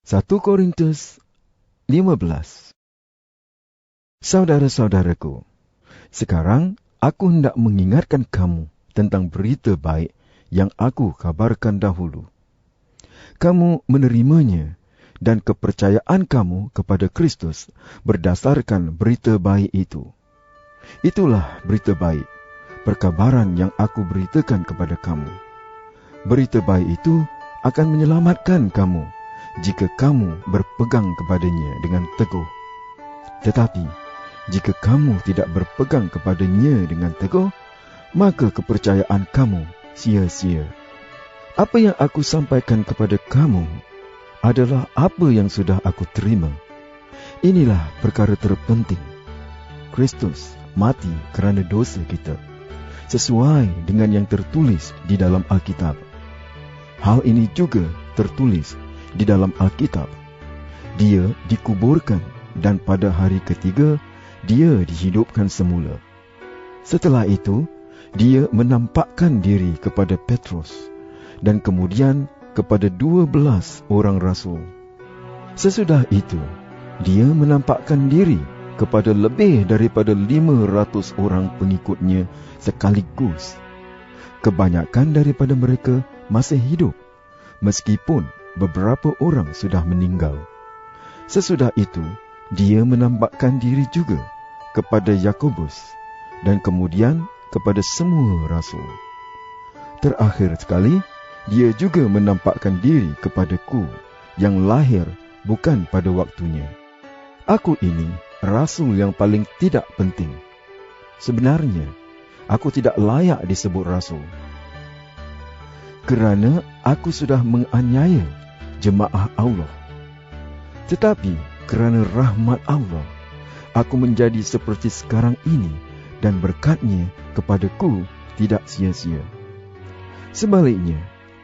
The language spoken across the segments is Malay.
1 Korintus 15. Saudara-saudaraku, sekarang aku hendak mengingatkan kamu tentang berita baik yang aku kabarkan dahulu. Kamu menerimanya dan kepercayaan kamu kepada Kristus berdasarkan berita baik itu. Itulah berita baik, perkabaran yang aku beritakan kepada kamu. Berita baik itu akan menyelamatkan kamu jika kamu berpegang kepadanya dengan teguh. Tetapi, jika kamu tidak berpegang kepadanya dengan teguh, maka kepercayaan kamu sia-sia. Apa yang aku sampaikan kepada kamu adalah apa yang sudah aku terima. Inilah perkara terpenting. Kristus mati kerana dosa kita, sesuai dengan yang tertulis di dalam Alkitab. Hal ini juga tertulis di dalam Alkitab. Dia dikuburkan dan pada hari ketiga dia dihidupkan semula. Setelah itu, dia menampakkan diri kepada Petrus dan kemudian kepada 12 orang rasul. Sesudah itu, dia menampakkan diri kepada lebih daripada 500 orang pengikutnya sekaligus. Kebanyakan daripada mereka masih hidup, meskipun beberapa orang sudah meninggal. Sesudah itu, dia menampakkan diri juga kepada Yakobus dan kemudian kepada semua rasul. Terakhir sekali, dia juga menampakkan diri kepadaku yang lahir bukan pada waktunya. Aku ini rasul yang paling tidak penting. Sebenarnya, aku tidak layak disebut rasul, kerana aku sudah menganiaya jemaah Allah. Tetapi kerana rahmat Allah, aku menjadi seperti sekarang ini dan berkat-Nya kepadaku tidak sia-sia. Sebaliknya,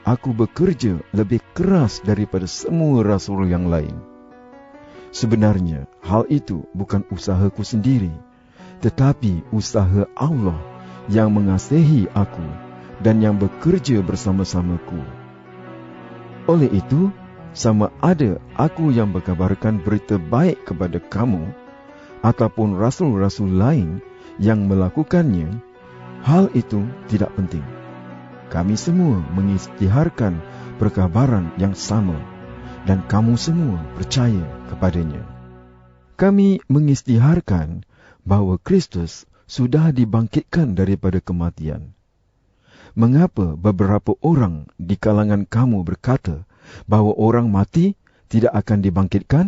aku bekerja lebih keras daripada semua rasul yang lain. Sebenarnya, hal itu bukan usahaku sendiri, tetapi usaha Allah yang mengasihi aku dan yang bekerja bersama-samaku. Oleh itu, sama ada aku yang berkabarkan berita baik kepada kamu, ataupun rasul-rasul lain yang melakukannya, hal itu tidak penting. Kami semua mengisytiharkan perkabaran yang sama, dan kamu semua percaya kepadanya. Kami mengisytiharkan bahawa Kristus sudah dibangkitkan daripada kematian. Mengapa beberapa orang di kalangan kamu berkata bahawa orang mati tidak akan dibangkitkan?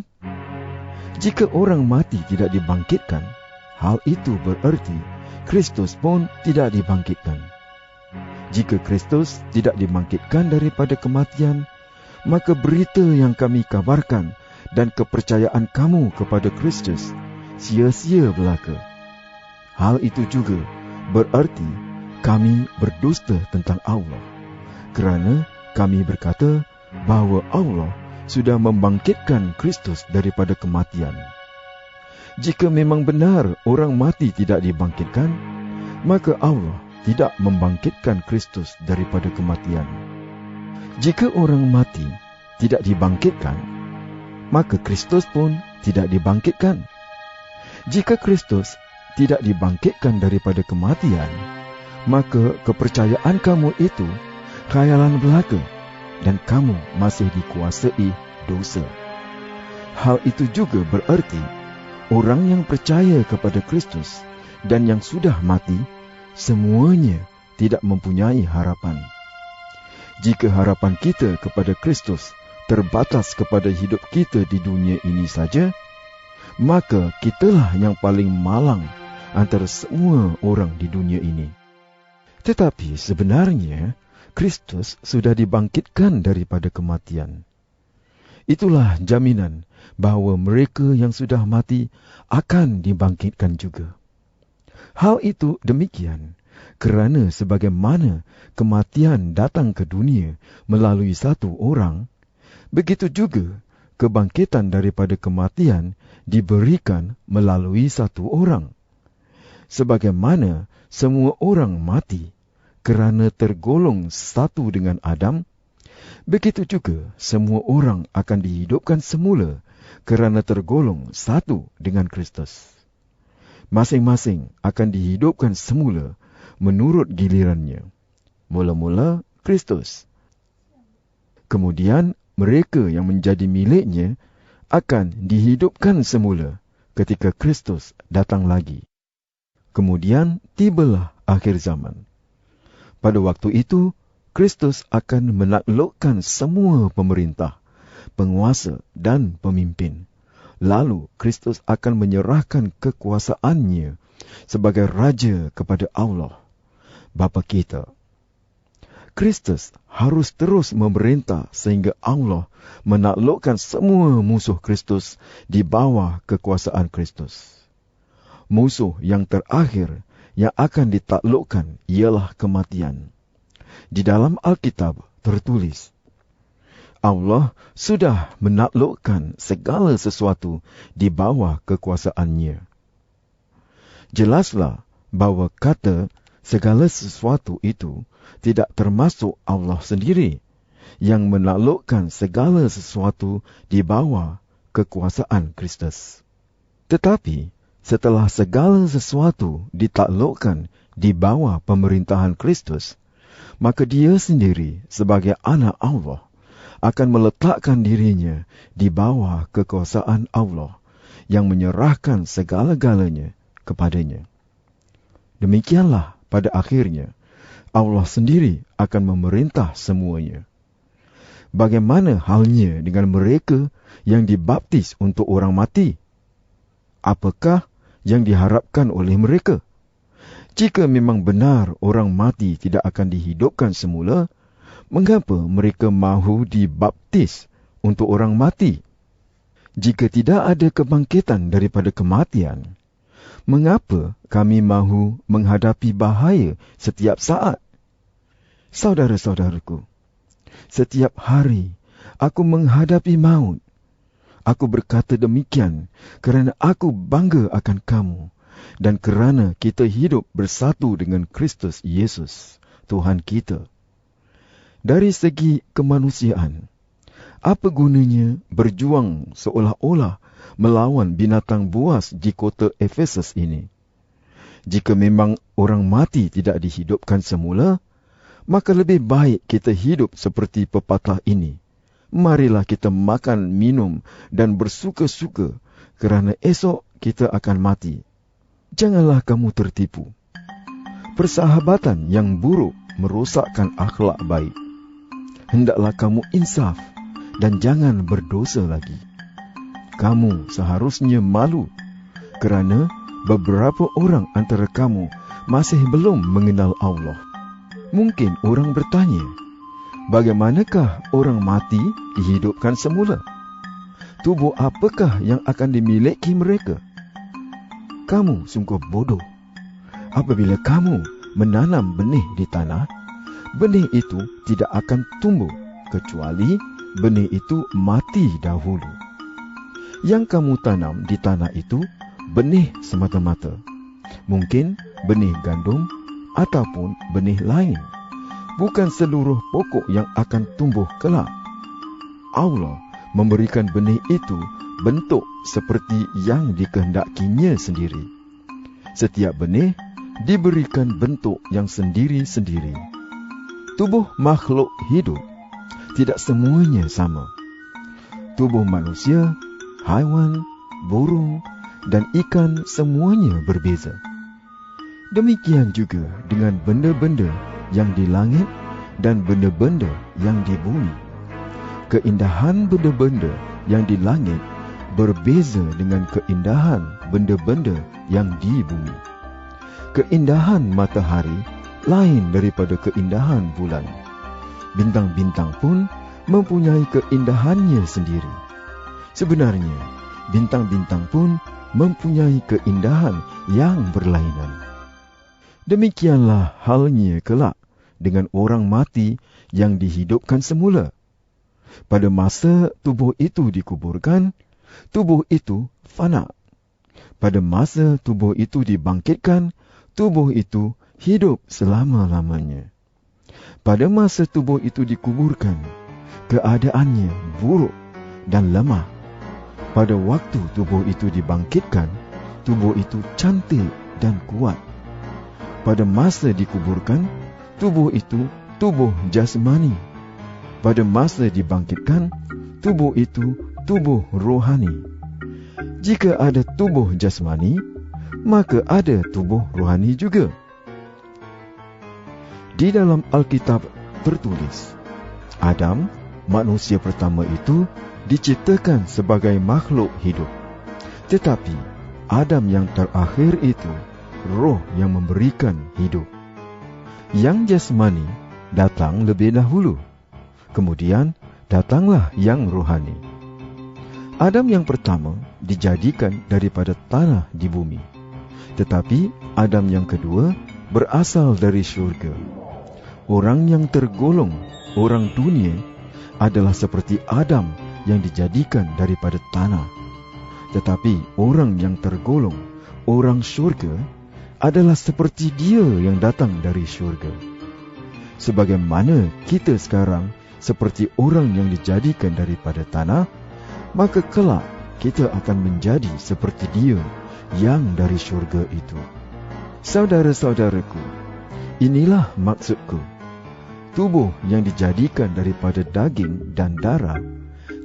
Jika orang mati tidak dibangkitkan, hal itu bererti Kristus pun tidak dibangkitkan. Jika Kristus tidak dibangkitkan daripada kematian, maka berita yang kami kabarkan dan kepercayaan kamu kepada Kristus sia-sia belaka. Hal itu juga bererti kami berdusta tentang Allah, kerana kami berkata bahawa Allah sudah membangkitkan Kristus daripada kematian. Jika memang benar orang mati tidak dibangkitkan, maka Allah tidak membangkitkan Kristus daripada kematian. Jika orang mati tidak dibangkitkan, maka Kristus pun tidak dibangkitkan. Jika Kristus tidak dibangkitkan daripada kematian, maka kepercayaan kamu itu khayalan belaka, dan kamu masih dikuasai dosa. Hal itu juga bererti orang yang percaya kepada Kristus dan yang sudah mati, semuanya tidak mempunyai harapan. Jika harapan kita kepada Kristus terbatas kepada hidup kita di dunia ini saja, maka kitalah yang paling malang antara semua orang di dunia ini. Tetapi sebenarnya, Kristus sudah dibangkitkan daripada kematian. Itulah jaminan bahawa mereka yang sudah mati akan dibangkitkan juga. Hal itu demikian kerana sebagaimana kematian datang ke dunia melalui satu orang, begitu juga kebangkitan daripada kematian diberikan melalui satu orang. Sebagaimana semua orang mati kerana tergolong satu dengan Adam, Begitu juga semua orang akan dihidupkan semula kerana tergolong satu dengan Kristus. Masing-masing akan dihidupkan semula menurut gilirannya. Mula-mula Kristus. Kemudian mereka yang menjadi miliknya akan dihidupkan semula ketika Kristus datang lagi. Kemudian tibalah akhir zaman. Pada waktu itu, Kristus akan menaklukkan semua pemerintah, penguasa dan pemimpin. Lalu Kristus akan menyerahkan kekuasaannya sebagai Raja kepada Allah, Bapa kita. Kristus harus terus memerintah sehingga Allah menaklukkan semua musuh Kristus di bawah kekuasaan Kristus. Musuh yang terakhir yang akan ditaklukkan ialah kematian. Di dalam Alkitab tertulis, Allah sudah menaklukkan segala sesuatu di bawah kekuasaannya. Jelaslah bahawa kata segala sesuatu itu tidak termasuk Allah sendiri yang menaklukkan segala sesuatu di bawah kekuasaan Kristus. Tetapi setelah segala sesuatu ditaklukkan di bawah pemerintahan Kristus, maka dia sendiri sebagai anak Allah akan meletakkan dirinya di bawah kekuasaan Allah yang menyerahkan segala-galanya kepadanya. Demikianlah pada akhirnya Allah sendiri akan memerintah semuanya. Bagaimana halnya dengan mereka yang dibaptis untuk orang mati? Apakah yang diharapkan oleh mereka? Jika memang benar orang mati tidak akan dihidupkan semula, mengapa mereka mahu dibaptis untuk orang mati? Jika tidak ada kebangkitan daripada kematian, mengapa kami mahu menghadapi bahaya setiap saat? Saudara-saudaraku, setiap hari aku menghadapi maut. Aku berkata demikian kerana aku bangga akan kamu dan kerana kita hidup bersatu dengan Kristus Yesus, Tuhan kita. Dari segi kemanusiaan, apa gunanya berjuang seolah-olah melawan binatang buas di kota Efesus ini? Jika memang orang mati tidak dihidupkan semula, maka lebih baik kita hidup seperti pepatah ini. Marilah kita makan, minum dan bersuka-suka kerana esok kita akan mati. Janganlah kamu tertipu. Persahabatan yang buruk merosakkan akhlak baik. Hendaklah kamu insaf dan jangan berdosa lagi. Kamu seharusnya malu kerana beberapa orang antara kamu masih belum mengenal Allah. Mungkin orang bertanya, bagaimanakah orang mati dihidupkan semula? Tubuh apakah yang akan dimiliki mereka? Kamu sungguh bodoh. Apabila kamu menanam benih di tanah, benih itu tidak akan tumbuh kecuali benih itu mati dahulu. Yang kamu tanam di tanah itu benih semata-mata. Mungkin benih gandum ataupun benih lain. Bukan seluruh pokok yang akan tumbuh kelak. Allah memberikan benih itu bentuk seperti yang dikehendakinya sendiri. Setiap benih diberikan bentuk yang sendiri-sendiri. Tubuh makhluk hidup tidak semuanya sama. Tubuh manusia, haiwan, burung, dan ikan semuanya berbeza. Demikian juga dengan benda-benda yang di langit dan benda-benda yang di bumi. Keindahan benda-benda yang di langit berbeza dengan keindahan benda-benda yang di bumi. Keindahan matahari lain daripada keindahan bulan. Bintang-bintang pun mempunyai keindahannya sendiri. Sebenarnya, bintang-bintang pun mempunyai keindahan yang berlainan. Demikianlah halnya kelak dengan orang mati yang dihidupkan semula. Pada masa tubuh itu dikuburkan, tubuh itu fana. Pada masa tubuh itu dibangkitkan, tubuh itu hidup selama-lamanya. Pada masa tubuh itu dikuburkan, keadaannya buruk dan lemah. Pada waktu tubuh itu dibangkitkan, tubuh itu cantik dan kuat. Pada masa dikuburkan, tubuh itu tubuh jasmani. Pada masa dibangkitkan, tubuh itu tubuh rohani. Jika ada tubuh jasmani, maka ada tubuh rohani juga. Di dalam Alkitab tertulis, Adam, manusia pertama itu, diciptakan sebagai makhluk hidup. Tetapi Adam yang terakhir itu, roh yang memberikan hidup. Yang jasmani datang lebih dahulu. Kemudian datanglah yang rohani. Adam yang pertama dijadikan daripada tanah di bumi. Tetapi Adam yang kedua berasal dari syurga. Orang yang tergolong orang dunia adalah seperti Adam yang dijadikan daripada tanah. Tetapi orang yang tergolong orang syurga adalah seperti dia yang datang dari syurga. Sebagaimana kita sekarang seperti orang yang dijadikan daripada tanah, maka kelak kita akan menjadi seperti dia yang dari syurga itu. Saudara-saudaraku, inilah maksudku. Tubuh yang dijadikan daripada daging dan darah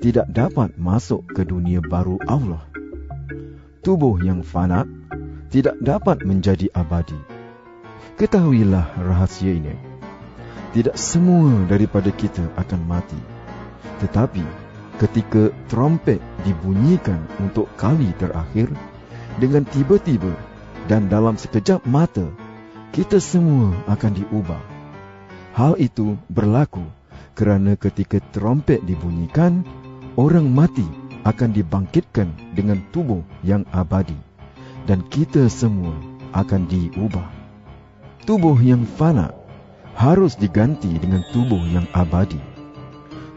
tidak dapat masuk ke dunia baru Allah. Tubuh yang fana tidak dapat menjadi abadi. Ketahuilah rahasia ini. Tidak semua daripada kita akan mati. Tetapi ketika trompet dibunyikan untuk kali terakhir, dengan tiba-tiba dan dalam sekejap mata, kita semua akan diubah. Hal itu berlaku kerana ketika trompet dibunyikan, orang mati akan dibangkitkan dengan tubuh yang abadi, dan kita semua akan diubah. Tubuh yang fana harus diganti dengan tubuh yang abadi.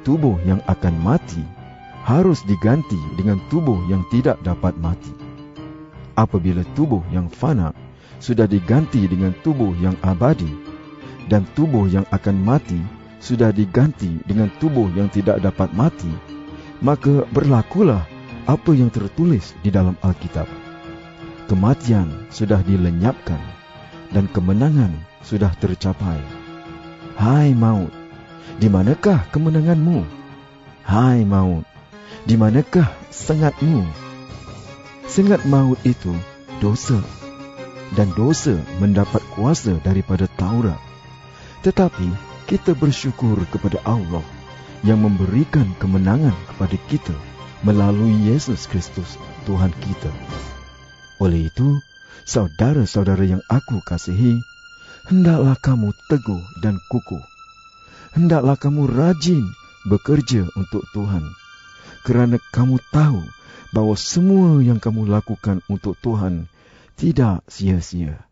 Tubuh yang akan mati harus diganti dengan tubuh yang tidak dapat mati. Apabila tubuh yang fana sudah diganti dengan tubuh yang abadi, dan tubuh yang akan mati sudah diganti dengan tubuh yang tidak dapat mati, maka berlakulah apa yang tertulis di dalam Alkitab. Kematian sudah dilenyapkan dan kemenangan sudah tercapai. Hai maut, di manakah kemenanganmu? Hai maut, di manakah sengatmu? Sengat maut itu dosa, dan dosa mendapat kuasa daripada Taurat. Tetapi kita bersyukur kepada Allah yang memberikan kemenangan kepada kita melalui Yesus Kristus Tuhan kita. Oleh itu, saudara-saudara yang aku kasihi, hendaklah kamu teguh dan kukuh. Hendaklah kamu rajin bekerja untuk Tuhan, kerana kamu tahu bahawa semua yang kamu lakukan untuk Tuhan tidak sia-sia.